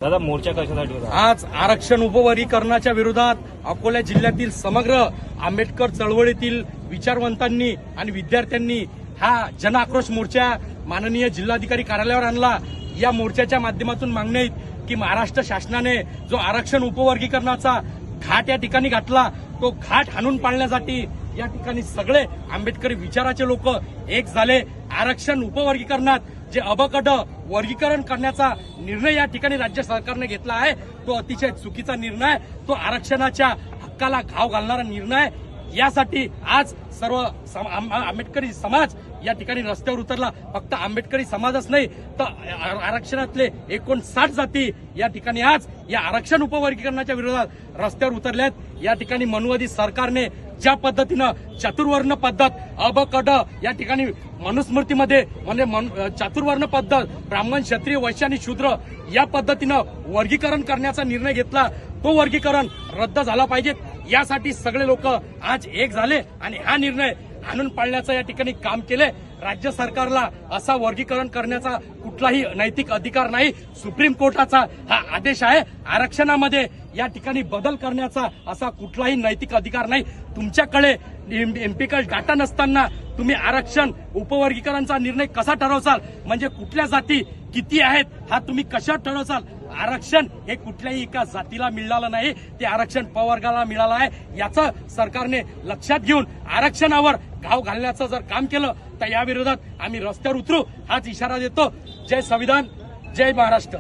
दादा मोर्चा कशासाठी होता? आज आरक्षण उपवर्गीकरणाच्या विरोधात अकोला जिल्ह्यातील समग्र आंबेडकर चळवळीतील विचारवंतांनी आणि विद्यार्थ्यांनी हा जन आक्रोश मोर्चा माननीय जिल्हाधिकारी कार्यालयावर आणला। या मोर्चाच्या माध्यमातून मागणी आहे की महाराष्ट्र शासनाने जो आरक्षण उपवर्गीकरणाचा घाट या ठिकाणी घातला तो घाट हाणून पाडण्यासाठी या ठिकाणी सगळे आंबेडकरी विचाराचे लोक एक झाले। आरक्षण उपवर्गीकरणात जे अबकट वर्गीकरण करण्याचा निर्णय या ठिकाणी राज्य सरकारने घेतला आहे तो अतिशय चुकीचा निर्णय, तो आरक्षणाच्या हक्काला घाव घालणारा निर्णय। यासाठी आज सर्व आंबेडकरी समाज या ठिकाणी रस्त्यावर उतरला। फक्त आंबेडकरी समाजच नाही तर आरक्षणातले 59 जाती या ठिकाणी आज या आरक्षण उपवर्गीकरणाच्या विरोधात रस्त्यावर उतरल्यात। या ठिकाणी मनुवादी सरकारने ज्या पद्धतीनं चातुर्वर्ण पद्धत अबकट या ठिकाणी मनुस्मृतीमध्ये म्हणजे चातुर्वर्ण पद्धत ब्राह्मण क्षत्रिय वैश्य आणि शूद्र या पद्धतीनं वर्गीकरण करण्याचा निर्णय घेतला तो वर्गीकरण रद्द झाला पाहिजे। यासाठी सगळे लोक आज एक झाले आणि हा निर्णय आणून पाळण्याचं या ठिकाणी काम केले। राज्य सरकारला असा वर्गीकरण करण्याचा कुठलाही नैतिक अधिकार नाही। सुप्रीम कोर्टाचा हा आदेश आहे। आरक्षणामध्ये या ठिकाणी बदल करण्याचा असा कुठलाही नैतिक अधिकार नाही। तुमच्याकडे एम्पिकल डाटा नसताना तुम्ही आरक्षण उपवर्गीकरणचा निर्णय कसा ठरवसाल, म्हणजे कुठल्या जाती किती आहेत हा तुम्ही कशा ठरवसाल? आरक्षण हे कुठल्याही एका जातीला मिळालं नाही, ते आरक्षण प्रवर्गाला मिळालं आहे। याचं सरकारने लक्षात घेऊन आरक्षणावर घाव घालण्याचं जर काम केलं तर या विरोधात आम्ही रस्त्यावर उतरू हाच इशारा देतो। जय संविधान, जय महाराष्ट्र।